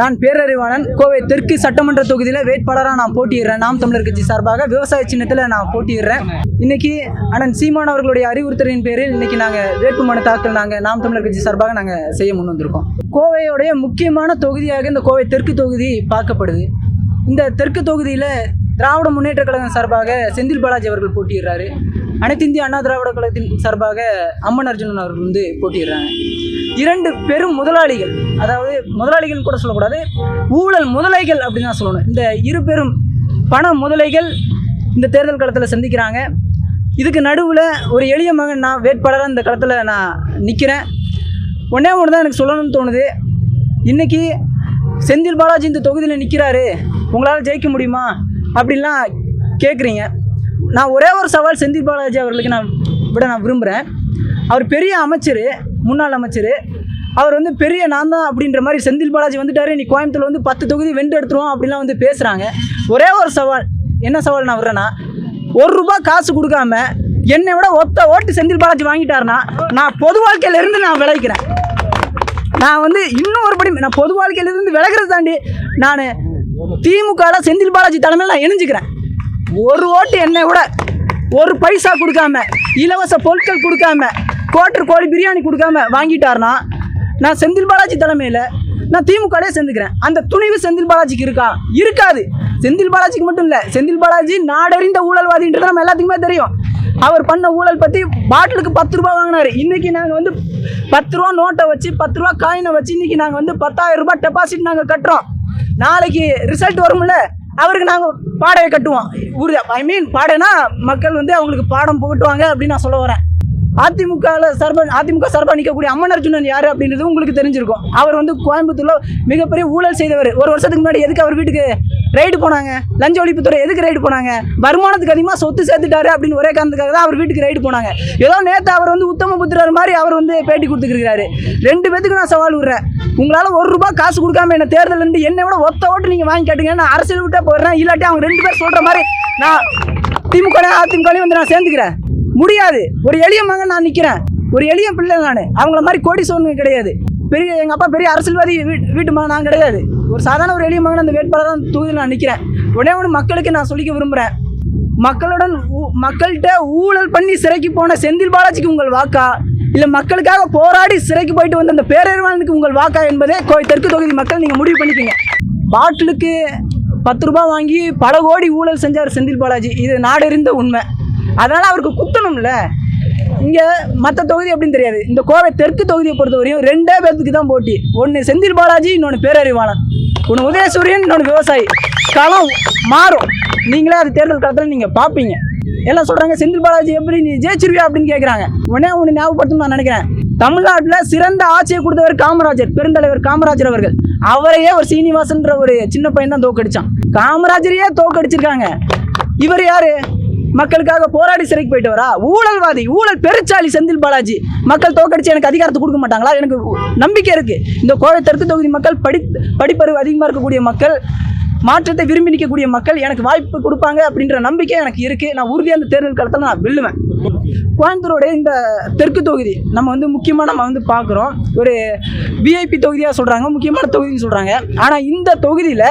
நான் பேரறிவாளன் கோவை தெற்கு சட்டமன்ற தொகுதியில் வேட்பாளராக நான் போட்டியிடுறேன். நாம் தமிழர் கட்சி சார்பாக விவசாய சின்னத்தில் நான் போட்டியிடுறேன். இன்னைக்கு அண்ணன் சீமான் அவர்களுடைய அறிவுறுத்தலின் பேரில் இன்னைக்கு நாங்கள் வேட்புமனு தாக்கல் நாம் தமிழர் கட்சி சார்பாக நாங்கள் செய்ய முன் வந்திருக்கோம். கோவையோடைய முக்கியமான தொகுதியாக இந்த கோவை தெற்கு தொகுதி பார்க்கப்படுது. இந்த தெற்கு தொகுதியில் திராவிட முன்னேற்ற கழகம் சார்பாக செந்தில் பாலாஜி அவர்கள் போட்டியிடுறாரு. அனைத்து இந்திய அண்ணா திராவிட கழகத்தின் சார்பாக அம்மன் அர்ஜுனன் அவர்கள் போட்டியிடுறாங்க. இரண்டு பெரும் முதலாளிகள், அதாவது முதலாளிகள் கூட சொல்லக்கூடாது, ஊழல் முதலைகள் அப்படின்னு தான் சொல்லணும். இந்த இரு பெரும் பண முதலைகள் இந்த தேர்தல் களத்தில் சந்திக்கிறாங்க. இதுக்கு நடுவில் ஒரு எளிய மகன் நான் வேட்பாளராக இந்த களத்தில் நான் நிற்கிறேன். ஒன்றே ஒன்று தான் எனக்கு சொல்லணும்னு தோணுது. இன்றைக்கி செந்தில் பாலாஜி இந்த தொகுதியில் நிற்கிறாரு, உங்களால் ஜெயிக்க முடியுமா அப்படின்லாம் கேட்குறீங்க. நான் ஒரே ஒரு சவால் செந்தில் பாலாஜி அவர்களுக்கு நான் விரும்புகிறேன். அவர் பெரிய அமைச்சர், முன்னாள் அமைச்சர். அவர் பெரிய நான் தான் அப்படின்ற மாதிரி செந்தில் பாலாஜி வந்துட்டார், நீ கோயம்புத்தூர் 10 தொகுதி வென்று எடுத்துருவோம் அப்படின்லாம் பேசுகிறாங்க. ஒரே ஒரு சவால், என்ன சவால் நான் விடுறேன்னா, ₹1 காசு கொடுக்காம என்னை விட ஒத்த ஓட்டு செந்தில் பாலாஜி வாங்கிட்டாருன்னா நான் பொது வாழ்க்கையிலேருந்து நான் விளைவிக்கிறேன். நான் இன்னும் ஒரு படி நான் பொது வாழ்க்கையிலேருந்து விலகிறது தாண்டி நான் திமுகவில் செந்தில் பாலாஜி தலைமையில் நான் இணைஞ்சிக்கிறேன். ஒரு ஓட்டு என்னை விட ஒரு பைசா கொடுக்காம, இலவச பொருட்கள் கொடுக்காம, கோழி பிரியாணி கொடுக்காம வாங்கிட்டார்னா நான் செந்தில் பாலாஜி தலைமையில் நான் திமுகவே சேர்ந்துக்கிறேன். அந்த துணிவு செந்தில் பாலாஜிக்கு இருக்காது. செந்தில் பாலாஜிக்கு மட்டும் இல்லை, செந்தில் பாலாஜி நாடறிந்த ஊழல்வாதின்றது நம்ம எல்லாத்துக்குமே தெரியும். அவர் பண்ண ஊழல் பற்றி பாட்டிலுக்கு ₹10 வாங்கினார். இன்றைக்கி நாங்கள் ₹10 நோட்டை வச்சு ₹10 காயினை வச்சு இன்றைக்கி நாங்கள் ₹10,000 டெபாசிட் நாங்கள் கட்டுறோம். நாளைக்கு ரிசல்ட் வரும்ல, அவருக்கு நாங்கள் பாடையை கட்டுவோம். பாடைனா மக்கள் அவங்களுக்கு பாடம் புகட்டுவாங்க அப்படின்னு நான் சொல்ல வரேன். அதிமுக சார்பாக நிற்கக்கூடிய அம்மன் அர்ஜுனன் யார் அப்படின்றது உங்களுக்கு தெரிஞ்சிருக்கும். அவர் கோயம்புத்தூரில் மிகப்பெரிய ஊழல் செய்தவர். ஒரு வருஷத்துக்கு முன்னாடி எதுக்கு அவர் வீட்டுக்கு ரைடு போனாங்க? லஞ்ச ஒழிப்புத்துறை எதுக்கு ரைடு போனாங்க? வருமானத்துக்கு அதிகமாக சொத்து சேர்த்துட்டாரு அப்படின்னு ஒரே காரணத்துக்காக தான் அவர் வீட்டுக்கு ரைடு போனாங்க. ஏதோ நேற்று அவர் உத்தம புத்திரர் மாதிரி அவர் பேட்டி கொடுத்துருக்காரு. 2 பேத்துக்கு நான் சவால் விடுறேன். உங்களால் ₹1 காசு கொடுக்காம என்ன தேர்தல் என்னை விட ஒத்த ஓட்டு நீங்கள் வாங்கி கேட்டுங்க, நான் அரசியல் விட்டே போடுறேன். இல்லாட்டி அவங்க 2 பேர் சொல்கிற மாதிரி நான் திமுக அதிமுகலையும் நான் சேர்ந்துக்கிறேன். முடியாது. ஒரு எளிய மகன் நான் நிற்கிறேன், ஒரு எளிய பிள்ளை. நான் அவங்கள மாதிரி கோடீஸ்வரன் கிடையாது. எங்கள் அப்பா பெரிய அரசியல்வாதி வீட்டு மகன் நான் கிடையாது. ஒரு சாதாரண ஒரு எளிய மகன் அந்த வேட்பாளராக தொகுதியில் நான் நிற்கிறேன். உடனே மக்களுக்கு நான் சொல்லிக்க விரும்புகிறேன். மக்கள்கிட்ட ஊழல் பண்ணி சிறைக்கு போன செந்தில் பாலாஜிக்கு உங்கள் வாக்கா, இல்லை மக்களுக்காக போராடி சிறைக்கு போயிட்டு வந்த அந்த பேரறிவாளனுக்கு உங்கள் வாக்கா என்பதே கோவை தெற்கு தொகுதி மக்கள் நீங்கள் முடிவு பண்ணிக்கோங்க. பாட்டிலுக்கு ₹10 வாங்கி பல கோடி ஊழல் செஞ்சார் செந்தில் பாலாஜி. இது நாடறிந்த உண்மை. அதனால் அவருக்கு குத்தணும்ல. இங்கே மற்ற தொகுதி அப்படின்னு தெரியாது. இந்த கோவை தெற்கு தொகுதியை பொறுத்தவரையும் 2 பேர்த்துக்கு தான் போட்டி. ஒன்று செந்தில் பாலாஜி, இன்னொன்று பேரறிவாளன். ஒன்று உதயசூரியன், இன்னொன்று விவசாயி. களம் மாறும். நீங்களே அது தேர்தல் காலத்தில் நீங்கள் பார்ப்பீங்க. எல்லாம் சொல்கிறாங்க செந்தில் பாலாஜி எப்படி நீ ஜெயிச்சிருவியா அப்படின்னு கேட்குறாங்க. ஒன்று ஞாபகப்படுத்தணும்னு நான் நினைக்கிறேன். தமிழ்நாட்டில் சிறந்த ஆட்சியை கொடுத்தவர் காமராஜர், பெருந்தலைவர் காமராஜர் அவர்கள். அவரையே ஒரு சீனிவாசன்ற ஒரு சின்ன பையன் தான் தோக்கடிச்சான். காமராஜரையே தோக்கடிச்சிருக்காங்க. இவர் யாரு? மக்களுக்காக போராடி சிறைக்கு போயிட்டு வரா? ஊழல்வாதி, ஊழல் பெருச்சாளி செந்தில் பாலாஜி. மக்கள் தோக்கடிச்சு எனக்கு அதிகாரத்தை கொடுக்க மாட்டாங்களா? எனக்கு நம்பிக்கை இருக்கு. இந்த கோவை தெற்கு தொகுதி மக்கள் படிப்பறிவு அதிகமாக இருக்கக்கூடிய மக்கள், மாற்றத்தை விரும்பி நிற்கக்கூடிய மக்கள் எனக்கு வாய்ப்பு கொடுப்பாங்க அப்படின்ற நம்பிக்கை எனக்கு இருக்குது. நான் உறுதியாக அந்த தேர்தல் காலத்தில் நான் வெல்லுவேன். கோயம்புத்தூரோட இந்த தெற்கு தொகுதி நம்ம முக்கியமாக நம்ம பார்க்குறோம். ஒரு விஐபி தொகுதியாக சொல்கிறாங்க, முக்கியமான தொகுதின்னு சொல்கிறாங்க. ஆனால் இந்த தொகுதியில்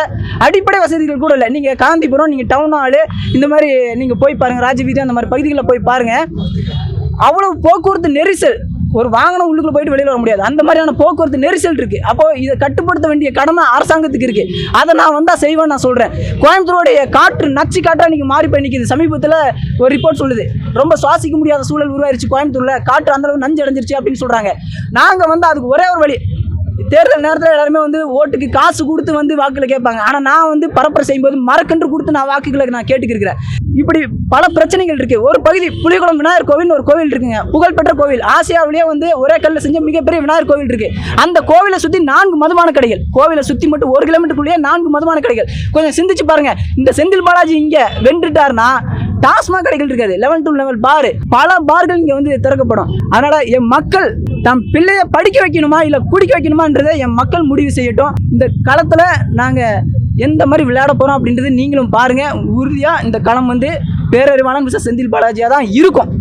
அடிப்படை வசதிகள் கூட இல்லை. நீங்கள் காந்திபுரம், நீங்கள் டவுன் ஹாலு, இந்த மாதிரி நீங்கள் போய் பாருங்கள், ராஜவீதி அந்த மாதிரி பகுதிகளில் போய் பாருங்கள். அவ்வளோ போக்குவரத்து நெரிசல். ஒரு வாகனம் உள்ளுக்குள்ள போயிட்டு வெளியில் வர முடியாது. அந்த மாதிரியான போக்குவரத்து நெரிசல் இருக்குது. அப்போது இதை கட்டுப்படுத்த வேண்டிய கடமை அரசாங்கத்துக்கு இருக்குது. அதை நான் வந்தால் செய்வேன் நான் சொல்கிறேன். கோயம்புத்தூருடைய காற்று நச்சு காற்றாக இன்றைக்கி மாறி போய் நிற்கிது. சமீபத்தில் ஒரு ரிப்போர்ட் சொல்லுது, ரொம்ப சுவாசிக்க முடியாத சூழல் உருவாயிருச்சு கோயம்புத்தூரில், காற்று அந்தளவு நஞ்சு அடைஞ்சிருச்சு அப்படின்னு சொல்கிறாங்க. நாங்கள் அதுக்கு ஒரே ஒரு வழி, தேர்தல் நேரத்தில் எல்லாருமே ஓட்டுக்கு காசு கொடுத்து வாக்குகளை கேட்பாங்க. ஆனால் நான் பரப்புரை செய்யும்போது மரக்கன்று கொடுத்து நான் வாக்குகளை நான் கேட்டுக்கிறேன். இப்படி பல பிரச்சனைகள் இருக்குது. ஒரு பகுதி புலிகுளம் விநாயகர் கோவில்னு ஒரு கோவில் இருக்குங்க, புகழ்பெற்ற கோவில். ஆசியாவிலேயே ஒரே கல்லில் செஞ்ச மிகப்பெரிய விநாயகர் கோவில் இருக்குது. அந்த கோவிலை சுற்றி 4 மதுபான கடைகள். கோவிலை சுற்றி மட்டும் 1 கிலோமீட்டருக்குள்ளேயே 4 மதுபான கடைகள். கொஞ்சம் சிந்திச்சு பாருங்கள். இந்த செந்தில் பாலாஜி இங்கே வென்றுட்டார்னா டாஸ்மாக் கடைகள் இருக்காது, லெவல் டு லெவல் பார், பல பார்கள் இங்கே திறக்கப்படும். அதனால் என் மக்கள் தம் பிள்ளையை படிக்க வைக்கணுமா இல்லை குடிக்க வைக்கணுமான்றதை என் மக்கள் முடிவு செய்யட்டும். இந்த களத்தில் நாங்கள் எந்த மாதிரி விளையாட போகிறோம் அப்படின்றது நீங்களும் பாருங்கள். உறுதியாக இந்த களம் பேரறிவாளன் மிஸ்டர் செந்தில் பாலாஜியாக தான் இருக்கும்.